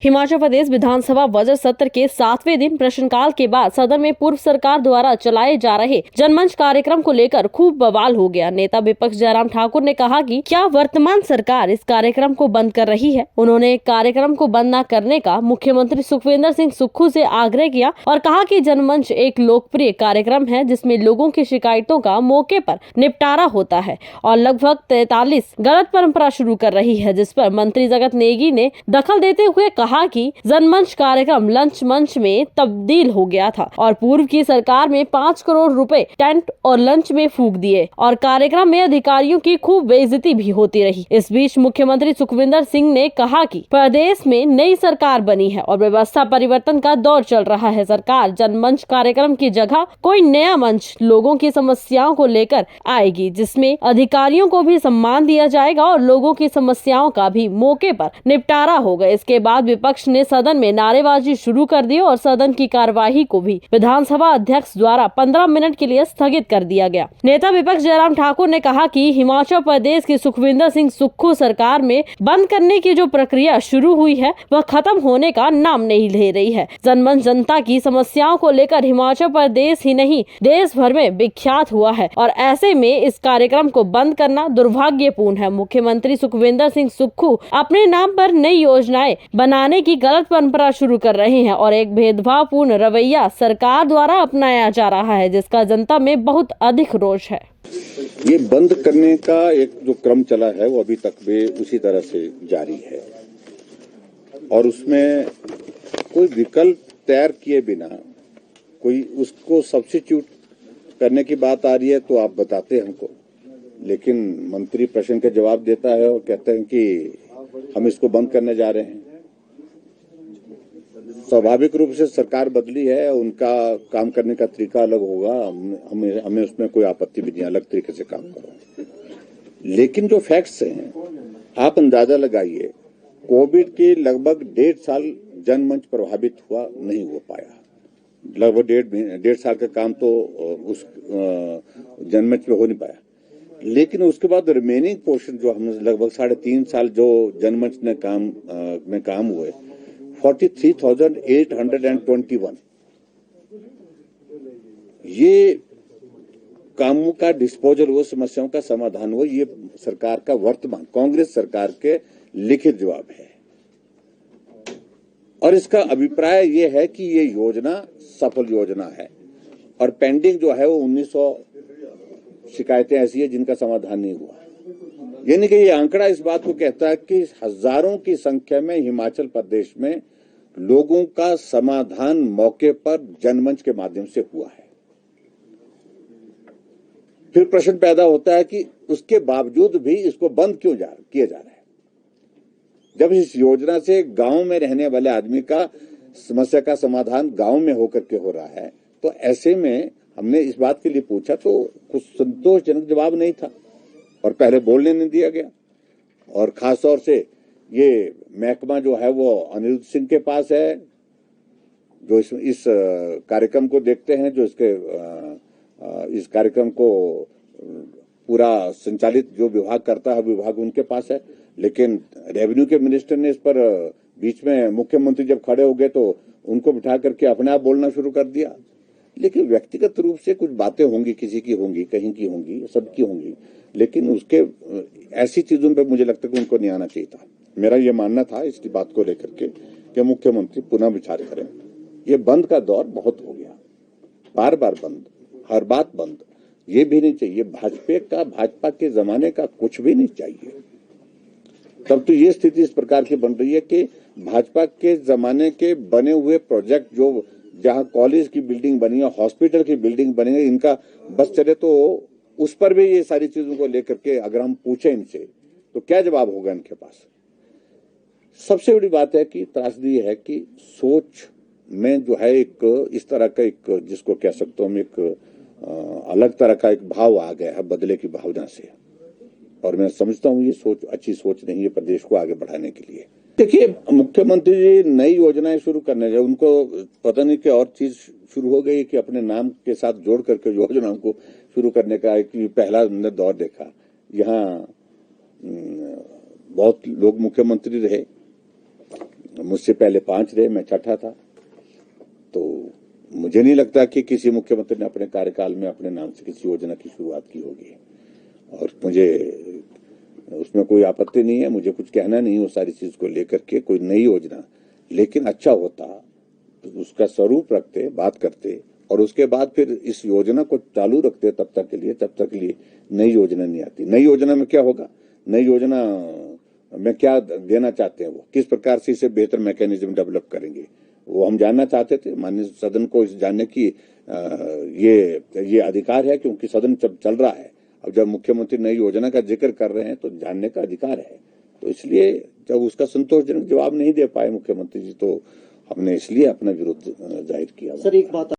हिमाचल प्रदेश विधानसभा budget सत्र के 7वें दिन प्रश्नकाल के बाद सदन में पूर्व सरकार द्वारा चलाए जा रहे जनमंच कार्यक्रम को लेकर खूब बवाल हो गया। नेता विपक्ष जयराम ठाकुर ने कहा कि क्या वर्तमान सरकार इस कार्यक्रम को बंद कर रही है। उन्होंने कार्यक्रम को बंद न करने का मुख्यमंत्री सुखविंदर सिंह सुक्खू से आग्रह किया और कहा कि जनमंच एक लोकप्रिय कार्यक्रम है जिसमें लोगों की शिकायतों का मौके पर निपटारा होता है और लगभग 43 गलत परंपरा शुरू कर रही है, जिस पर मंत्री जगत नेगी ने दखल देते हुए कहा कि जनमंच कार्यक्रम लंच मंच में तब्दील हो गया था और पूर्व की सरकार में 5 करोड़ रुपए टेंट और लंच में फूंक दिए और कार्यक्रम में अधिकारियों की खूब बेइज्जती भी होती रही। इस बीच मुख्यमंत्री सुखविंदर सिंह ने कहा कि प्रदेश में नई सरकार बनी है और व्यवस्था परिवर्तन का दौर चल रहा है। सरकार जनमंच कार्यक्रम की जगह कोई नया मंच लोगों की समस्याओं को लेकर आएगी, जिसमें अधिकारियों को भी सम्मान दिया जाएगा और लोगों की समस्याओं का भी मौके पर निपटारा होगा। इसके बाद विपक्ष ने सदन में नारेबाजी शुरू कर दी और सदन की कार्यवाही को भी विधानसभा अध्यक्ष द्वारा 15 मिनट के लिए स्थगित कर दिया गया। नेता विपक्ष जयराम ठाकुर ने कहा कि हिमाचल प्रदेश की सुखविंदर सिंह सुक्खू सरकार में बंद करने की जो प्रक्रिया शुरू हुई है वह खत्म होने का नाम नहीं ले रही है। जनमंच जनता की समस्याओं को लेकर हिमाचल प्रदेश ही नहीं देश भर में विख्यात हुआ है और ऐसे में इस कार्यक्रम को बंद करना दुर्भाग्यपूर्ण है। मुख्यमंत्री सुखविंदर सिंह सुक्खू अपने नाम पर नई योजनाएं बनाने की गलत परंपरा शुरू कर रहे हैं और एक भेदभावपूर्ण रवैया सरकार द्वारा अपनाया जा रहा है, जिसका जनता में बहुत अधिक रोष है। ये बंद करने का एक जो क्रम चला है वो अभी तक भी उसी तरह से जारी है और उसमें कोई विकल्प तैयार किए बिना कोई उसको सब्स्टिट्यूट करने की बात आ रही है तो आप बताते हैं हमको, लेकिन मंत्री प्रश्न का जवाब देता है और कहते हैं कि हम इसको बंद करने जा रहे हैं। स्वाभाविक रूप से सरकार बदली है, उनका काम करने का तरीका अलग होगा, हमें उसमें कोई आपत्ति भी नहीं, अलग तरीके से काम करो। लेकिन जो फैक्ट्स हैं आप अंदाजा लगाइए, कोविड के लगभग 1.5 साल जनमंच प्रभावित हुआ, नहीं हो पाया। लगभग 1.5 साल का काम तो उस जनमंच में हो नहीं पाया, लेकिन उसके बाद रिमेनिंग पोर्शन जो हमने लगभग 3.5 साल जो जनमंच ने काम हुए 43,821 ये कामों का डिस्पोजल हुआ, समस्याओं का समाधान हुआ। ये सरकार का वर्तमान कांग्रेस सरकार के लिखित जवाब है और इसका अभिप्राय ये है कि ये योजना सफल योजना है और पेंडिंग जो है वो 1900 शिकायतें ऐसी है जिनका समाधान नहीं हुआ। यानी कि ये आंकड़ा इस बात को कहता है कि हजारों की संख्या में हिमाचल प्रदेश में लोगों का समाधान मौके पर जनमंच के माध्यम से हुआ है। फिर प्रश्न पैदा होता है कि उसके बावजूद भी इसको बंद क्यों किया जा रहा है, जब इस योजना से गांव में रहने वाले आदमी का समस्या का समाधान गांव में होकर के हो रहा है। तो ऐसे में हमने इस बात के लिए पूछा तो कुछ संतोषजनक जवाब नहीं था और पहले बोलने नहीं दिया गया और खास तौर से ये महकमा जो है वो अनिरुद्ध सिंह के पास है, जो इस कार्यक्रम को देखते हैं, जो इस कार्यक्रम को पूरा संचालित जो विभाग करता है विभाग उनके पास है। लेकिन रेवेन्यू के मिनिस्टर ने इस पर बीच में मुख्यमंत्री जब खड़े हो गए तो उनको बिठा करके अपने आप बोलना शुरू कर दिया। लेकिन व्यक्तिगत रूप से कुछ बातें होंगी, किसी की होंगी, कहीं की होंगी, सबकी होंगी, लेकिन उसके ऐसी चीजों पे मुझे लगता है कि उनको नहीं आना चाहिए था। मेरा ये मानना था इसकी बात को लेकर के कि मुख्यमंत्री पुनः विचार करें। ये बंद का दौर बहुत हो गया, बार बार बंद, हर बात बंद, ये भी नहीं चाहिए। भाजपा के जमाने का कुछ भी नहीं चाहिए। तब तो ये स्थिति इस प्रकार की बन रही है कि भाजपा के जमाने के बने हुए प्रोजेक्ट जो जहां कॉलेज की बिल्डिंग बनी है, हॉस्पिटल की बिल्डिंग बनी है, इनका बस चले तो उस पर भी ये सारी चीजों को लेकर के अगर हम पूछें इनसे तो क्या जवाब होगा इनके पास। सबसे बड़ी बात है कि त्रासदी है कि सोच में जो है एक इस तरह का एक जिसको कह सकते हो हम एक अलग तरह का एक भाव आ गया है बदले की भावना से, और मैं समझता हूँ ये सोच अच्छी सोच नहीं है प्रदेश को आगे बढ़ाने के लिए। देखिए, मुख्यमंत्री जी नई योजनाएं शुरू करने जाए, उनको पता नहीं कि और चीज शुरू हो गई कि अपने नाम के साथ जोड़ करके योजनाओं को शुरू करने का एक पहला दौर देखा। यहाँ बहुत लोग मुख्यमंत्री रहे, मुझसे पहले 5 रहे, मैं छठा था। तो मुझे नहीं लगता कि किसी मुख्यमंत्री ने अपने कार्यकाल में अपने नाम से किसी योजना की शुरुआत की होगी, और मुझे उसमें कोई आपत्ति नहीं है। मुझे कुछ कहना नहीं वो सारी चीज को लेकर के, कोई नई योजना, लेकिन अच्छा होता तो उसका स्वरूप रखते, बात करते, और उसके बाद फिर इस योजना को चालू रखते तब तक के लिए नई योजना नहीं आती। नई योजना में क्या होगा, नई योजना में क्या देना चाहते हैं, वो किस प्रकार से इसे बेहतर मैकेनिज्म डेवलप करेंगे, वो हम जानना चाहते थे। माननीय सदन को इस जानने की ये अधिकार है, क्योंकि सदन जब चल रहा है, अब जब मुख्यमंत्री नई योजना का जिक्र कर रहे हैं तो जानने का अधिकार है। तो इसलिए जब उसका संतोषजनक जवाब नहीं दे पाए मुख्यमंत्री जी, तो हमने इसलिए अपना विरोध जाहिर किया। सर, एक बात